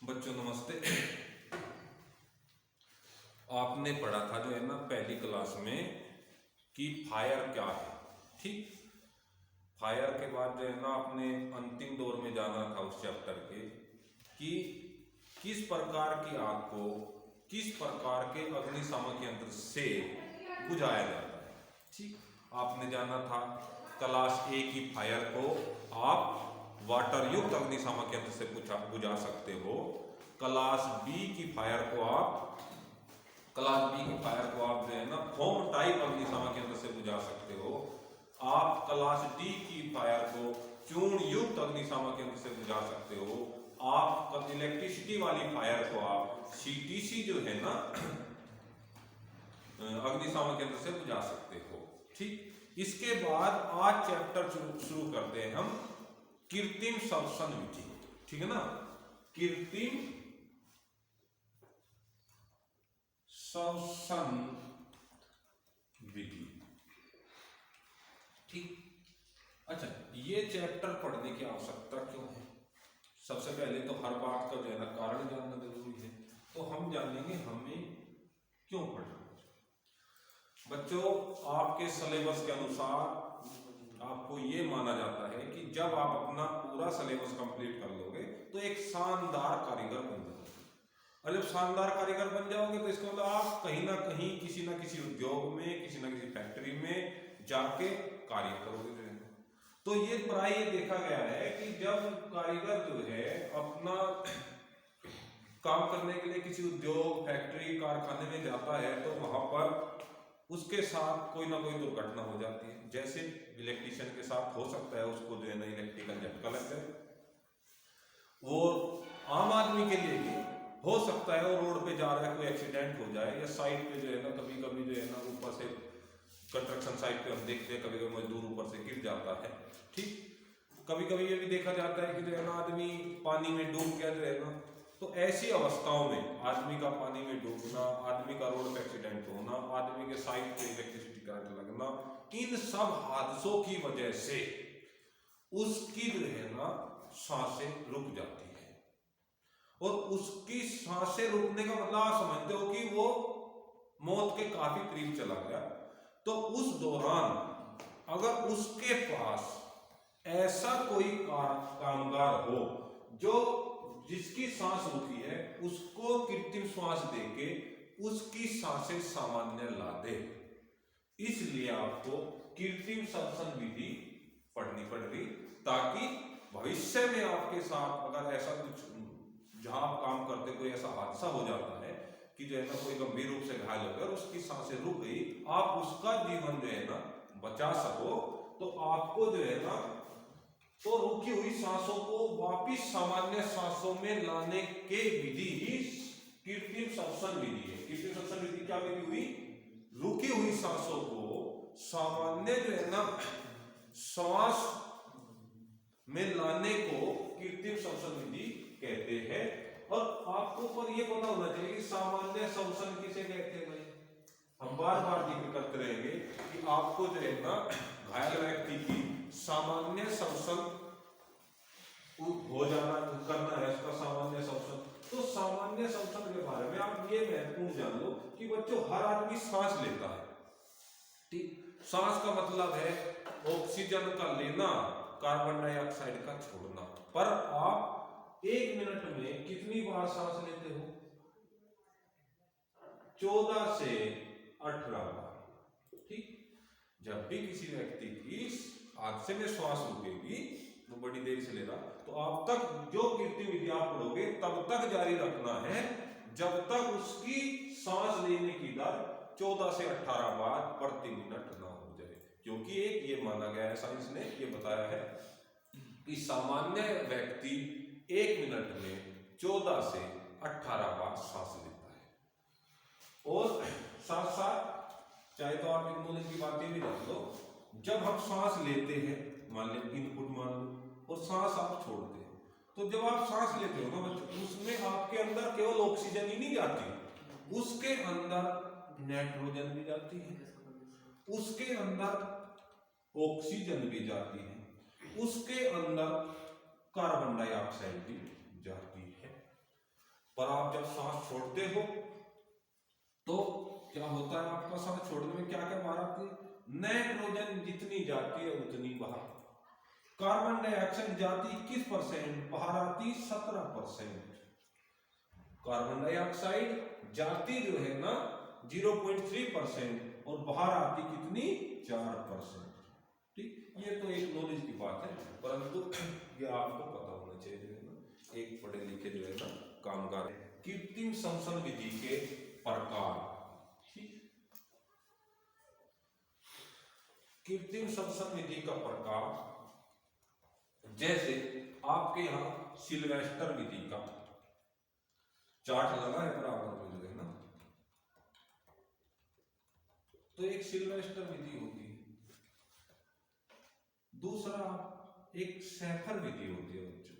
बच्चों नमस्ते। आपने पढ़ा था जो है ना पहली क्लास में कि फायर क्या है। ठीक, फायर के बाद जो है ना आपने अंतिम दौर में जाना था उस चैप्टर के कि किस प्रकार की आग को किस प्रकार के अग्निशामक यंत्र से बुझाया जाता है। ठीक, आपने जाना था क्लास ए की फायर को आप वाटर युक्त अग्निशामक यंत्र से बुझा सकते हो। क्लास बी की फायर को आप जो है ना फोम टाइप अग्निशामक यंत्र से बुझा सकते हो। आप क्लास डी की फायर को चूर्ण युक्त अग्निशामक यंत्र से बुझा सकते हो। आप इलेक्ट्रिसिटी वाली फायर को आप सीटीसी जो है ना अग्निशामक यंत्र से बुझा सकते हो। ठीक, इसके बाद आज चैप्टर शुरू करते हैं हम कृत्रिम श्वसन विधि। ठीक है ना, कृत्रिम श्वसन विधि। ठीक, अच्छा, ये चैप्टर पढ़ने की आवश्यकता क्यों है? सबसे पहले तो हर बात का जो है ना कारण जानना जरूरी है। तो हम जानेंगे हमें क्यों पढ़ना। बच्चों, आपके सिलेबस के अनुसार आपको ये माना जाता है कि जब आप अपना पूरा सिलेबस कंप्लीट कर लोगे तो एक शानदार कारीगर बन जाओगे। और जब शानदार कारीगर बन जाओगे तो इसका मतलब आप कहीं ना कहीं किसी ना किसी उद्योग में, किसी ना किसी फैक्ट्री में जाके कार्य करोगे। तो ये प्राय ये देखा गया है कि जब कारीगर जो है अपना काम करने के लिए किसी उद्योग, फैक्ट्री, कारखाने में जाता है तो वहां पर उसके साथ कोई ना कोई दुर्घटना हो जाती है। जैसे इलेक्ट्रिशियन के साथ हो सकता है उसको जो है ना इलेक्ट्रिकल झटका लग जाए। वो आम आदमी के लिए भी हो सकता है, वो रोड पे जा रहा है कोई एक्सीडेंट हो जाए, या साइड पे जो है ना कभी कभी जो है ना ऊपर से कंस्ट्रक्शन साइट पे हम देखते हैं कभी कभी मजदूर ऊपर से गिर जाता है। ठीक, कभी कभी ये भी देखा जाता है कि जो है ना आदमी पानी में डूब गया जो है ना, तो ऐसी अवस्थाओं में आदमी का पानी में डूबना, आदमी का रोड पे एक्सीडेंट होना, आदमी के साइड पे इलेक्ट्रिसिटी करंट लगना, इन सब हादसों की वजह से उसकी जो है ना सांसें रुक जाती है। और उसकी सांसें रुकने का मतलब आप समझते हो कि वो मौत के काफी करीब चला गया। तो उस दौरान अगर उसके पास ऐसा कोई कामगार हो जो जिसकी सांस रुकी है, उसको कृत्रिम श्वास देके उसकी सांसें सामान्य ला दे, इसलिए आपको कृत्रिम श्वसन विधि पढ़नी पड़ रही, ताकि भविष्य में आपके साथ अगर ऐसा कुछ जहां आप काम करते कोई ऐसा हादसा हो जाता है कि जो है ना कोई गंभीर रूप से घायल हो गया और उसकी सांसें रुक गई, आप उसका जीवन जो है ना बचा सको, तो आपको जो है ना तो रुकी हुई सांसों को वापिस सामान्य सांसों में लाने के विधि ही कृत्रिम श्वसन विधि है। कृत्रिम श्वसन विधि क्या विधि हुई? रुकी हुई सांसों को सामान्य जो है ना श्वास में लाने को कृत्रिम श्वसन विधि कहते हैं। और आपको पर यह पता होना चाहिए कि सामान्य श्वसन किसे कहते हैं भाई। हम बार बार जिक्र करते रहेंगे कि आपको जो है ना घायल व्यक्ति की सामान्य श्वसन हो जाना करना है, उसका सामान्य श्वसन। तो सामान्य श्वसन के बारे में आप ये महत्वपूर्ण जान लो कि बच्चों हर आदमी सांस लेता है। ठीक, सांस का मतलब है ऑक्सीजन का लेना, कार्बन डाइऑक्साइड का छोड़ना। पर आप एक मिनट में कितनी बार सांस लेते हो? 14 से 18 बार। ठीक, जब भी किसी व्यक्ति की हादसे में श्वास रुकेगी तो बड़ी देरी से ले रहा, तो आप तक जो कृत्रिम विधि आप पढ़ोगे तब तक जारी रखना है जब तक उसकी सांस लेने की दर 14 से 18 बार प्रति मिनट ना हो जाए। क्योंकि एक ये माना गया है, साइंस ने ये बताया है कि सामान्य व्यक्ति एक मिनट में 14 से 18 बार सांस लेता है। और साथ साथ चाहे तो आप इन दोनों की बातें भी जान लो, जब हम सांस लेते हैं, मान लें इनपुट मान लो, और सांस आप छोड़ते हैं, तो जब आप सांस लेते हो ना बच्चों, उसमें आपके अंदर केवल ऑक्सीजन ही नहीं जाती, उसके अंदर नाइट्रोजन भी जाती है, उसके अंदर ऑक्सीजन भी जाती है, उसके अंदर कार्बन डाइऑक्साइड भी जाती है। पर आप जब सांस छोड़ते हो तो क्या होता है, आपका सांस छोड़ने में क्या क्या बाहर आती है, नाइट्रोजन जितनी जाती है उतनी बाहर, कार्बन डाइऑक्साइड जाती 21%, बाहर आती 17%। कार्बन डाइऑक्साइड जाती जो है ना 0.3% और बाहर आती कितनी 4%। ठीक, ये तो एक नॉलेज की बात है, परंतु ये आपको पता होना चाहिए जो है ना, एक पढ़े लिखे जो है ना कामगार। कृत्रिम श्वसन विधि के प्रकार, कृत्रिम श्वसन विधि का प्रकार, जैसे आपके यहां सिल्वेस्टर विधि का चार्ट लगा है बराबर में जो है ना, तो एक सिल्वेस्टर विधि होती है, दूसरा एक सैफर विधि होती है बच्चों,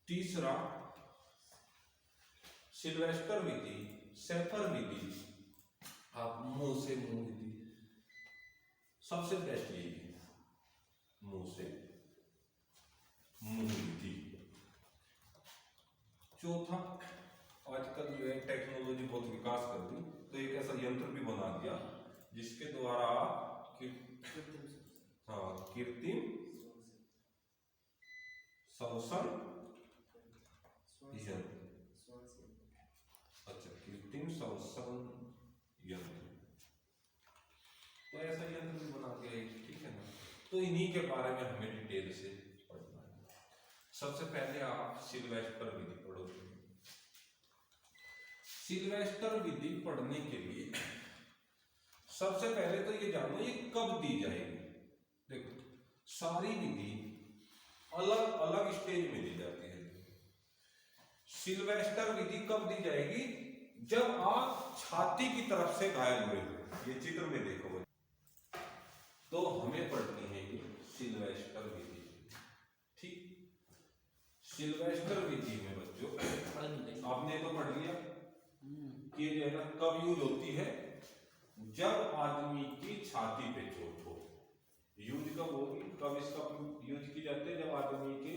तीसरा सिल्वेस्टर विधि, सैफर विधि, आप मुंह से मुंह विधि, सबसे बेस्ट यही है, मुंह से मुंह विधि। चौथा, आजकल जो है टेक्नोलॉजी बहुत विकास कर दी, तो एक ऐसा यंत्र भी बना दिया जिसके द्वारा आप कृत्रिम श्वसन यंत्र, अच्छा कृत्रिम श्वसन यंत्र, तो ऐसा यंत्र भी बना दिया है, ठीक है ना। तो इन्हीं के बारे में हमें डिटेल से पढ़ना है। सबसे पहले आप सिल्वेस्टर विधि पढ़ोगे। सिल्वेस्टर विधि पढ़ने के लिए सबसे पहले तो ये जानो ये कब दी जाएगी। देखो, सारी विधि अलग अलग स्टेज में दी जाती है। सिल्वेस्टर विधि कब दी जाएगी, जब आप छाती की तरफ से घायल हुए हो, ये चित्र में देखो, तो हमें पढ़नी है ये सिल्वेस्टर विधि। ठीक, सिल्वेस्टर विधि में बच्चों आपने तो पढ़ लिया कि जो है ना कब यूज होती है, जब आदमी की छाती पे चोट हो। यूज कब होगी, कब इसका यूज की जाती है, जब आदमी के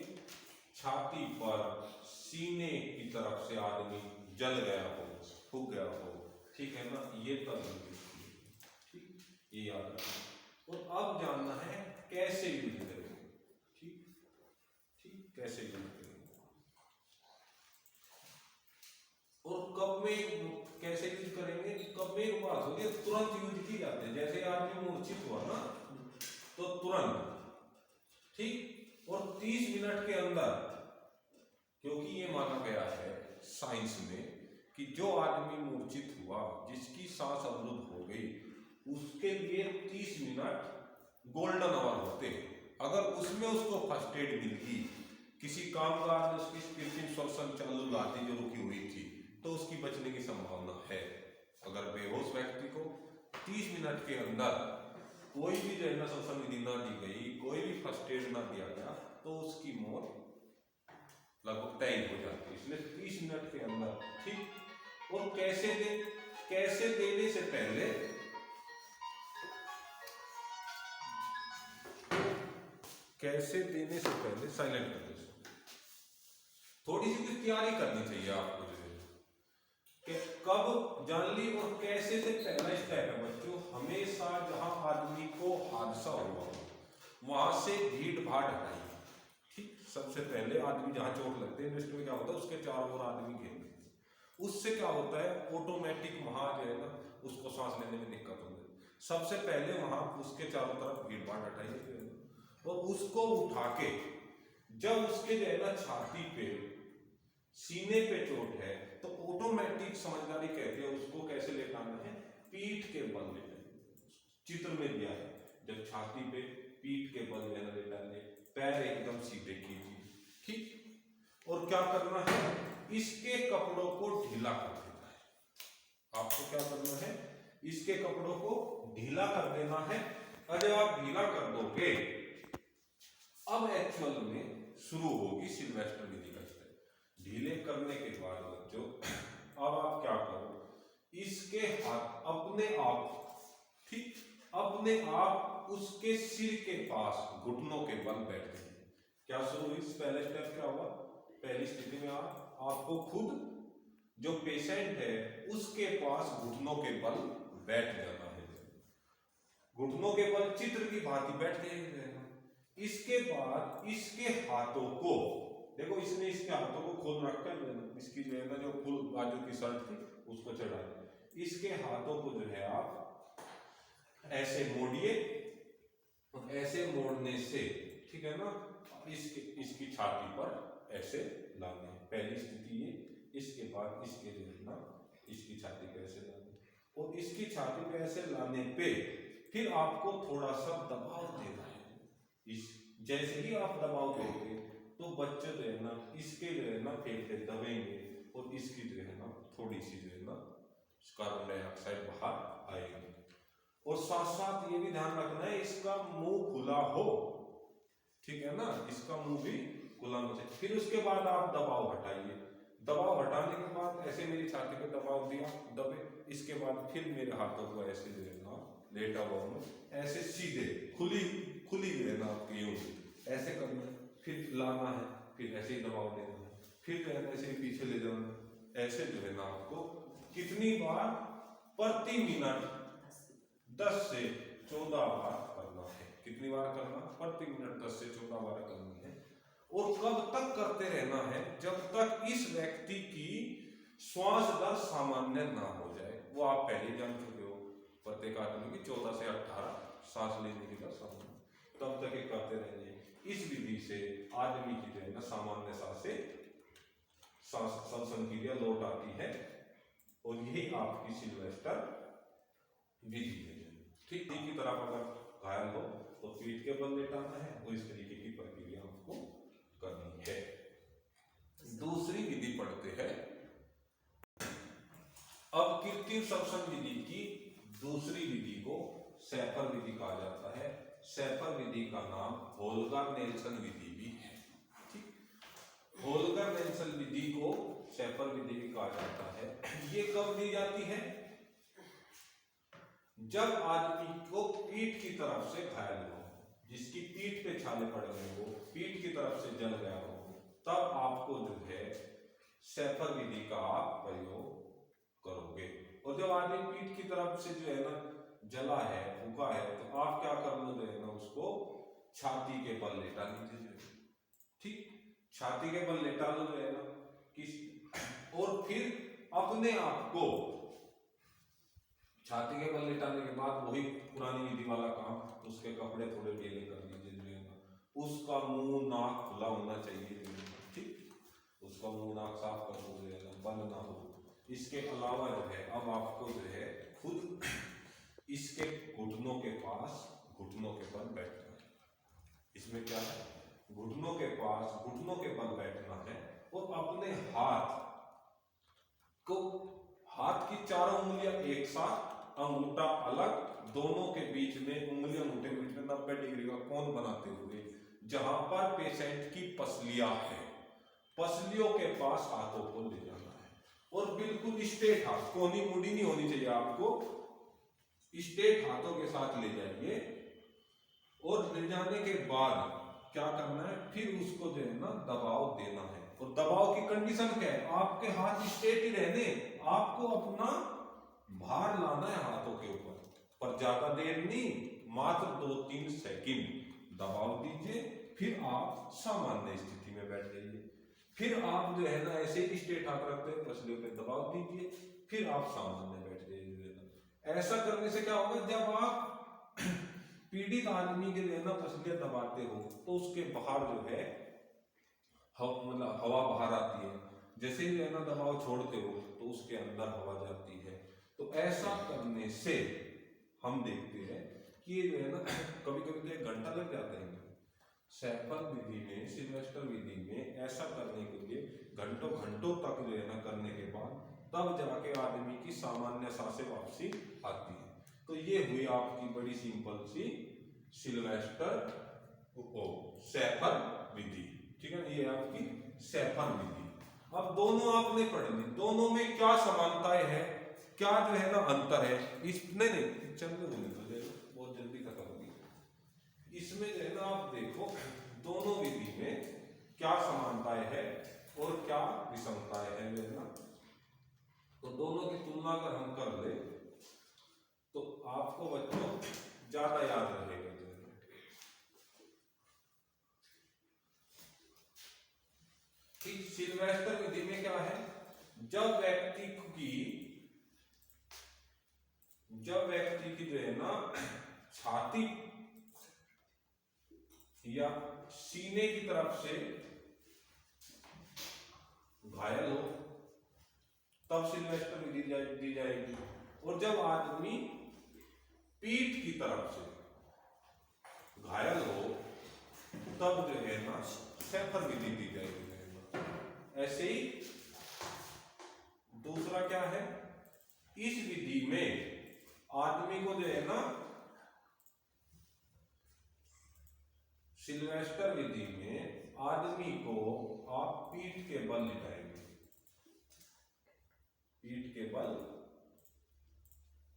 छाती पर सीने की तरफ से आदमी जल गया हो, फूक गया हो, ठीक है ना, ये तब यूज की। ठीक, ये याद रखना। और अब जानना है कैसे यूज करेंगे। ठीक ठीक, कैसे यूज करेंगे और कब में कैसे यूज करेंगे। कब में एक बात होगी, तुरंत यूज की जाते हैं, जैसे आदमी मूर्छित हुआ ना तो तुरंत, ठीक, और 30 मिनट के अंदर, क्योंकि ये माना गया है साइंस में कि जो आदमी मूर्छित हुआ, जिसकी सांस अवरुद्ध हो गई, उसके लिए 30 मिनट गोल्डन आवर होते हैं। अगर उसमें उसको फर्स्ट एड मिल गई, किसी कामगार ने उसकी कृत्रिम श्वसन चालू लाती जो रुकी हुई थी, तो उसकी बचने की संभावना है। अगर बेहोश व्यक्ति को 30 मिनट के अंदर कोई भी जो है ना श्वसन विधि ना दी गई, कोई भी फर्स्ट एड ना दिया गया, तो उसकी मौत लगभग तय हो जाती है। इसलिए 30 मिनट के अंदर। ठीक, और कैसे देने से पहले साइलेंट कर दो, थोड़ी सी कुछ तैयारी करनी चाहिए आपको कि कब जान ली और कैसे से पहला स्टेप है बच्चों, हमेशा जहां आदमी को हादसा हुआ वहां से भीड़ भाड़ हटाइए। ठीक, सबसे पहले आदमी जहां चोट लगती है में क्या होता है, उसके चारों ओर आदमी घेर लेते हैं, उससे क्या होता है ऑटोमेटिक वहां जो है ना उसको सांस लेने में दिक्कत होती है। सबसे पहले वहां उसके चारों तरफ भीड़ भाड़ हटाइए और उसको उठा के, जब उसके जो है ना छाती पे सीने पे चोट है, तो ऑटोमेटिक समझदारी कहते हैं उसको कैसे लेटाना है, पीठ के बल लेटाना। चित्र में दिया है, जब छाती पे पीठ के बल लेटाने, पैर एकदम सीधे कीजिए। ठीक, और क्या करना है, इसके कपड़ों को ढीला कर देना है। आपको क्या करना है, इसके कपड़ों को ढीला कर देना है। अरे आप ढीला कर दोगे, अब एक्चुअल में शुरू होगी सिल्वेस्टर विधि का स्टेप। ढीले करने के बाद बच्चों अब आप क्या करो, इसके हाथ अपने आप, ठीक, अपने आप उसके सिर के पास घुटनों के बल बैठ जाए। क्या शुरू हुई? पहले स्टेप क्या हुआ? पहली स्थिति में आपको खुद जो पेशेंट है उसके पास घुटनों के बल बैठ जाना है, घुटनों के बल चित्र की भांति बैठ जाएगा। इसके बाद इसके हाथों को देखो, इसने इसके हाथों को खोल रखा है, इसकी जो है ना जो फुल बाजू की शर्ट थी उसको चढ़ा दिया। इसके हाथों को जो है आप ऐसे मोड़िए, ऐसे मोड़ने से ठीक है ना इसकी छाती पर ऐसे लाने हैं। पहली स्थिति ये, इसके बाद इसके जो है ना इसकी छाती पे ऐसे लाने, और इसकी छाती पे ऐसे लाने पे फिर आपको थोड़ा सा दबाव देना है। इस जैसे ही आप दबाव देंगे तो बच्चे जो है ना इसके जो है ना फेफड़े दबेंगे और इसकी जो है ना थोड़ी सी जो है ना कार्बन डाइऑक्साइड बाहर आएगी। और साथ साथ ये भी ध्यान रखना है इसका मुंह खुला हो, ठीक है ना, इसका मुंह भी खुला होना चाहिए। फिर उसके बाद आप दबाव हटाइए, दबाव हटाने के बाद ऐसे मेरी छाती पे दबाव दिया, दबे, इसके बाद फिर मेरे हाथों को ऐसे जो है ना लेटा हुआ हूं, ऐसे सीधे खुली जो है ना आपकी यूं ऐसे करना है, फिर लाना है, फिर ऐसे ही दबाव देना है, फिर जो है ऐसे ही पीछे ले जाना, ऐसे जो है ना आपको कितनी बार? प्रति मिनट 10 से 14 बार करना है। कितनी बार करना? प्रति मिनट 10 से 14 बार करनी है। और कब तक करते रहना है? जब तक इस व्यक्ति की श्वास दर सामान्य ना हो जाए। वो आप पहले जान चुके हो, प्रत्येक आदमी की 14 से 18 सांस लेने की दर सामान्य, तब तक ये करते रहेंगे। इस विधि से आदमी की जो है ना सामान्य सांस संक्रिया लौट आती है, और यही आपकी सिल्वेस्टर विधि है। ठीक की तरफ अगर घायल हो तो पीठ के बल लेटाना है, और इस तरीके की प्रक्रिया आपको करनी है। दूसरी विधि पढ़ते हैं। अब कृत्रिम श्वसन विधि की दूसरी विधि को शैफर विधि कहा जाता है। शैफर विधि का नाम होल्गर नेल्सन विधि भी है। ठीक, होल्गर नेल्सन विधि को शैफर विधि भी कहा जाता है। ये कब दी जाती है? जब आदमी को पीठ की तरफ से घायल हो, जिसकी पीठ पे छाले पड़ गए हो, पीठ की तरफ से जल गया हो, तब आपको जो है शैफर विधि का आप प्रयोग करोगे। और जब आदमी पीठ की तरफ से जो है ना जला है, फूका है, तो आप क्या कर लो जो है ना उसको छाती के बल लेटा लीजिए। ठीक, छाती के बल लेटा लो जो है ना और फिर अपने आप को छाती के बल लेटाने के बाद वही पुरानी विधि वाला काम, उसके कपड़े थोड़े ढीले कर लीजिए जो है ना, उसका मुंह नाक खुला होना चाहिए। ठीक, उसका मुंह नाक साफ कर दो जो है ना, बंद ना हो। इसके अलावा जो है अब आपको जो है खुद इसके घुटनों के पास घुटनों के बल बैठना है। इसमें क्या है? घुटनों के पास घुटनों के बल बैठना है, और अपने हाथ की चारों उंगलियां एक साथ, अंगूठा अलग, दोनों के बीच में उंगलियां अंगूठे के बीच में 90 डिग्री का कोण बनाते हुए, जहां पर पेशेंट की पसलियां है, पसलियों के पास हाथों को ले जाना है, और बिल्कुल स्ट्रेट हाथ, कोनी मुड़ी नहीं होनी चाहिए, आपको स्ट्रेट हाथों के साथ ले जाइए। और ले जाने के बाद क्या करना है? फिर उसको जो है ना दबाव देना है। और दबाव की कंडीशन क्या है? आपके हाथ स्ट्रेट ही रहने, आपको अपना भार लाना है हाथों के ऊपर, पर ज्यादा देर नहीं, मात्र 2-3 सेकंड दबाव दीजिए, फिर आप सामान्य स्थिति में बैठ जाइए। फिर आप जो है ना ऐसे ही स्ट्रेट हाथ रखते हैं, पसलियों पे दबाव दीजिए, फिर आप सामान्य बैठ जाइए। ऐसा करने से क्या होगा? जब आप पीड़ित आदमी के जो है ना पसलियां दबाते हो तो उसके बाहर जो है मतलब हवा बाहर आती है। जैसे ही जो है ना दबाव छोड़ते हो तो उसके अंदर हवा जाती है। तो ऐसा करने से हम देखते हैं कि ये जो है ना कभी कभी तो 1 घंटा लग जाता है। शैफर विधि में, सिल्वेस्टर विधि में ऐसा करने के लिए घंटों घंटों तक जो है ना करने के बाद तब जाके आदमी की सामान्य सांसें वापसी आती है। तो ये हुई आपकी बड़ी सिंपल सी सिल्वेस्टर शैफर विधि। ठीक है, ये आपकी शैफर विधि। अब दोनों आपने पढ़नी, दोनों में क्या समानताएं हैं, क्या जो है ना अंतर है, इसमें नहीं चलने बोले तो बहुत जल्दी खत्म होगी। इसमें जो है ना आप देखो दोनों विधि में क्या समानताएं है और क्या विषमताएं है जो है ना। तो दोनों की तुलना अगर हम कर ले तो आपको बच्चों ज्यादा याद रहेगा जो है। कि सिल्वेस्टर विधि में क्या है, जब व्यक्ति की जो है ना छाती या सीने की तरफ से घायल हो तब सिल्वेस्टर विधि दी जाएगी, और जब आदमी पीठ की तरफ से घायल हो तब जो है ना शेफर विधि दी जाएगी। ऐसे ही दूसरा क्या है, इस विधि में आदमी को जो है ना, सिल्वेस्टर विधि में आदमी को आप पीठ के बल लिटाएंगे, पीठ के बल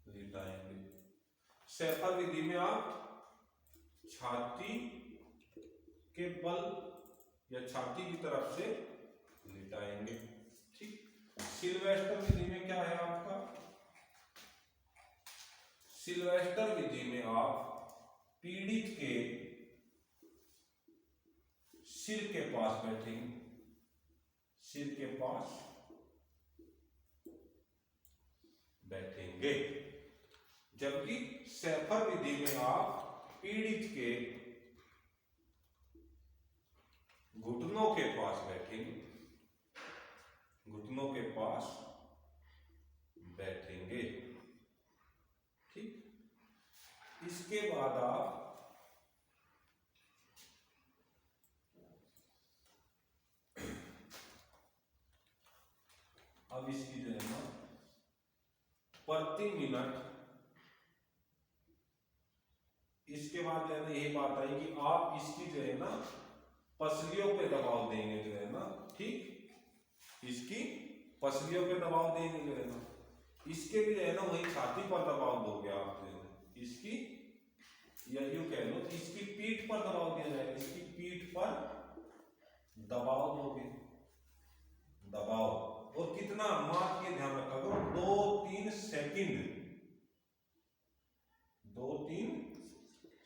लिटाएंगे। शेफर विधि में आप छाती के बल या छाती की तरफ से लिटाएंगे। ठीक। सिल्वेस्टर विधि में क्या है आपका, सिल्वेस्टर विधि में आप पीड़ित के सिर के पास बैठेंगे, सिर के पास बैठेंगे, जबकि शेफर विधि में आप पीड़ित के घुटनों के पास बैठेंगे, घुटनों के पास बैठेंगे। ठीक। इसके बाद आप अब इसकी जो है ना प्रति मिनट, इसके बाद जो है ना यही बात आई कि आप इसकी जो है ना पसलियों पे दबाव देंगे जो है ना। ठीक। इसकी पसलियों पे दबाव देंगे जो है ना, इसके भी जो है ना वही छाती पर दबाव दोगे आप जो है इसकी, या यूं कह लो इसकी पीठ पर दबाव दिया जाएगा, इसकी पीठ पर दबाव दोगे, दबाव। और कितना माप के ध्यान रखा करो, 2-3 सेकंड, 2-3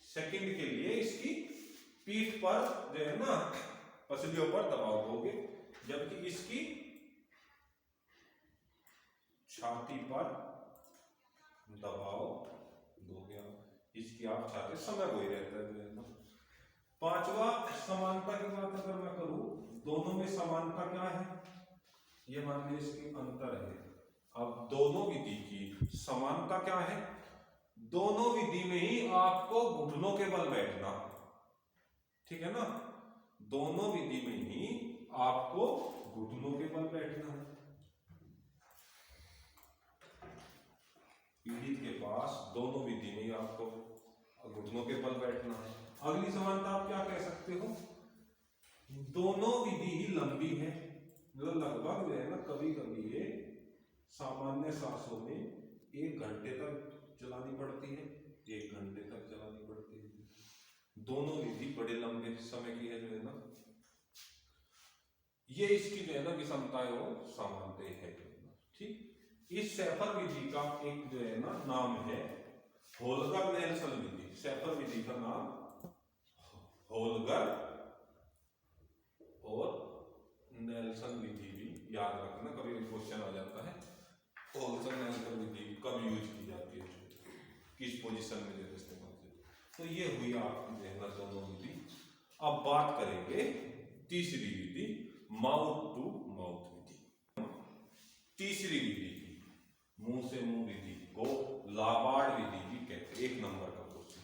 सेकंड के लिए इसकी पीठ पर जो है ना पसलियों पर दबाव दोगे, जबकि इसकी छाती पर दबाव दोगे। इसकी आप छाती समय वही रहता है जो है ना। पांचवा, समानता की बात अगर मैं करूं, दोनों में समानता क्या है, ये मान लीजिए इसकी अंतर है। अब दोनों विधि की समानता क्या है, दोनों विधि में ही आपको घुटनों के बल बैठना। ठीक है ना, दोनों विधि में ही आपको घुटनों के बल बैठना है। पीड़ित के पास दोनों विधि में ही आपको घुटनों के बल बैठना है। अगली समानता आप क्या कह सकते हो, दोनों विधि ही लंबी है, मतलब लगभग जो है ना कभी कभी ये सामान्य सांसों में 1 घंटे तक चलानी पड़ती है, 1 घंटे तक चलानी पड़ती है। दोनों विधि बड़े लंबे समय की है जो है ना। ये इसकी जो है ना विषमताएं और समानताएं है। ठीक। इस शेफर विधि का एक जो है ना नाम है होल्गर नेल्सन विधि। शेफर विधि का नाम होल्गर और नेल्सन विधि भी याद रखना, कभी भी क्वेश्चन आ जाता है। होल्गर नेल्सन विधि कब यूज की जाती है, किस पोजीशन में जैसे इस्तेमाल की। तो ये हुई आपकी जो है ना दोनों विधि। अब बात करेंगे तीसरी विधि, माउथ टू माउथ विधि। तीसरी विधि मुंह से मुंह विधि को लाबार्ड विधि भी कहते हैं। 1 नंबर का क्वेश्चन,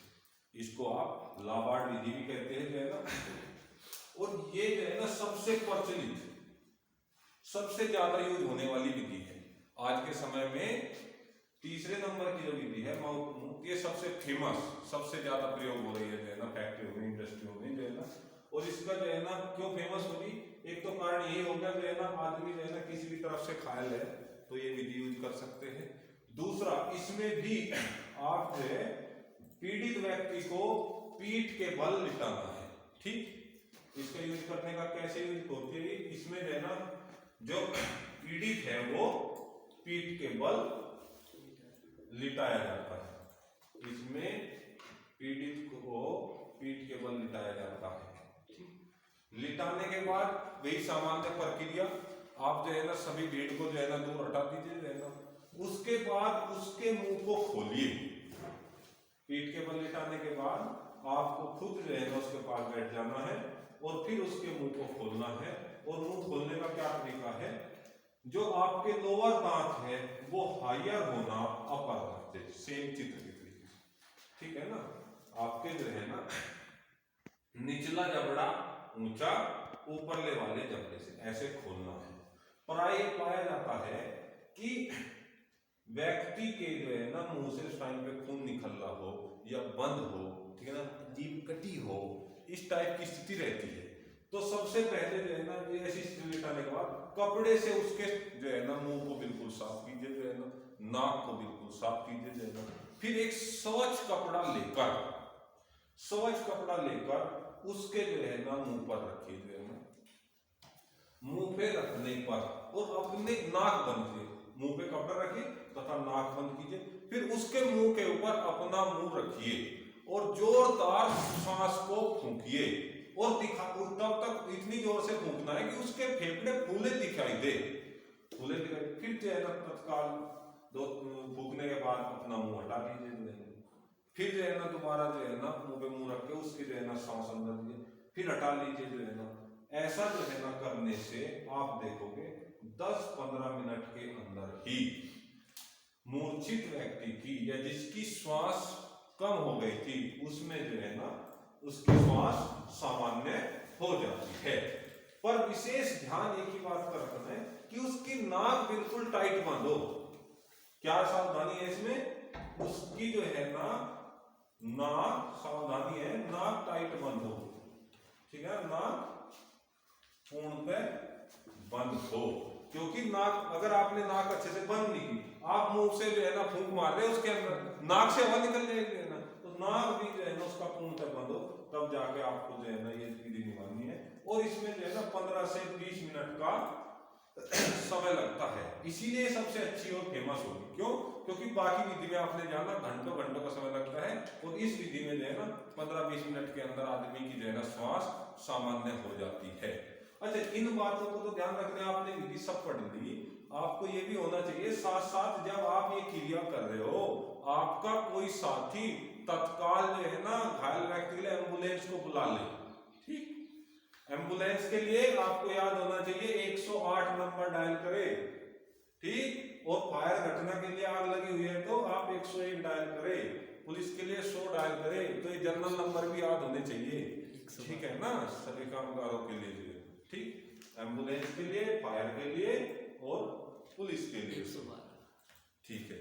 इसको आप लाबार्ड विधि भी कहते हैं जो है ना। और ये जो है ना सबसे प्रचलित, सबसे ज्यादा यूज होने वाली विधि है आज के समय में। तीसरे नंबर की जो विधि है माउथ टू माउथ, ये सबसे फेमस, सबसे ज्यादा प्रयोग हो रही है जो है ना फैक्ट्रियों में, इंडस्ट्रियों में जो है ना। और इसका जो है ना क्यों फेमस होगी, एक तो कारण यही होगा जो है ना आदमी जो है ना किसी भी तरफ से घायल है तो ये विधि यूज कर सकते हैं। दूसरा, इसमें भी आप जो है पीड़ित व्यक्ति को पीठ के बल लिटाना है। ठीक। इसका यूज करने का कैसे यूज होती है, इसमें जो है ना जो पीड़ित है वो पीठ के बल लिटाया जाता है, इसमें पीड़ित को पीठ के बल लिटाया जाता है। लिटाने के बाद वही सामान्य प्रक्रिया, आप जो है ना सभी भीड़ को जो है ना दूर हटा दीजिए जो है ना, उसके बाद उसके मुंह को खोलिए। पीठ के बल लिटाने के बाद आपको खुद जो है ना उसके पास बैठ जाना है और फिर उसके मुंह को खोलना है। और मुंह खोलने का क्या तरीका है, जो आपके लोअर दांत है वो हायर होना अपर दांत से, सेम चित्र की तरीके से, ठीक है ना। आपके जो है ना निचला जबड़ा ऊंचा, ऊपरले वाले जबड़े से ऐसे खोलना है। प्राय पाया जाता है कि व्यक्ति के जो है ना मुंह से उस टाइम पे खून निकल रहा हो या बंद हो, ठीक है ना, जीभ कटी हो, इस टाइप की स्थिति रहती है, तो सबसे पहले जो है ना ऐसी स्थिति लिटाने के बाद कपड़े से उसके जो है ना मुंह को बिल्कुल साफ कीजिए, जो है ना नाक को बिल्कुल साफ कीजिए जो है ना, फिर एक स्वच्छ कपड़ा लेकर उसके जो है ना मुंह पर रखिए, जो है ना मुंह पे रखने पर और अपने नाक बंद कीजिए, मुंह पे कपड़ा रखिए तथा नाक बंद कीजिए, फिर उसके मुंह के ऊपर अपना मुंह रखिए और जोरदार सांस को फूंकिए और तब तक इतनी जोर से फूंकना है कि उसके फेफड़े फूले दिखाई दे। फिर जो है ना तत्काल दो फूंकने के बाद अपना मुंह हटा दीजिए, जो है फिर जो है ना दोबारा जो है ना मुंह पे मुंह रख के उसकी जो है ना सांस अंदर दीजिए, फिर हटा लीजिए, जो है ना ऐसा जो है ना करने से आप देखोगे 10-15 मिनट के अंदर ही मूर्छित व्यक्ति की या जिसकी श्वास कम हो गई थी उसमें जो है ना उसकी श्वास सामान्य हो जाती है। पर विशेष ध्यान एक ही बात का रखना है कि उसकी नाक बिल्कुल टाइट बंद हो। क्या सावधानी है इसमें, उसकी जो है ना नाक, सावधानी है नाक टाइट बंद हो, ठीक है, नाक पूर्ण पे बंद हो, क्योंकि नाक अगर आपने नाक अच्छे से बंद नहीं की, आप मुंह से जो है ना फूंक मार रहे हैं उसके अंदर नाक से हवा निकल जाएगी ना, तो नाक भी जो है ना उसका पूर्ण पे बंद हो, तब जाके आपको जो है ना ये विधि निभानी है। और इसमें जो है ना 15 से 20 मिनट का समय लगता है, इसीलिए सबसे अच्छी और फेमस होगी। क्यों, क्योंकि बाकी विधि में आपने जाना घंटों का समय लगता है और इस विधि में जो है ना 15-20 मिनट के अंदर आदमी की जो है ना श्वास सामान्य हो जाती है। अच्छा, इन बातों को तो ध्यान रखना है, आपने विधि सब पढ़ ली, आपको ये भी होना चाहिए साथ साथ जब आप ये क्रिया कर रहे हो आपका कोई साथी तत्काल जो है ना घायल व्यक्ति के लिए एम्बुलेंस को बुला ले। ठीक, एम्बुलेंस के लिए आपको याद होना चाहिए 108 नंबर डायल करे। ठीक, और फायर घटना के लिए आग लगी हुई है तो आप 101 डायल करे, पुलिस के लिए 100 डायल करे, तो ये जनरल नंबर भी याद होने चाहिए। ठीक है ना, सभी कामगारों के लिए। ठीक, एम्बुलेंस के लिए, फायर के लिए और पुलिस के लिए 112। ठीक है।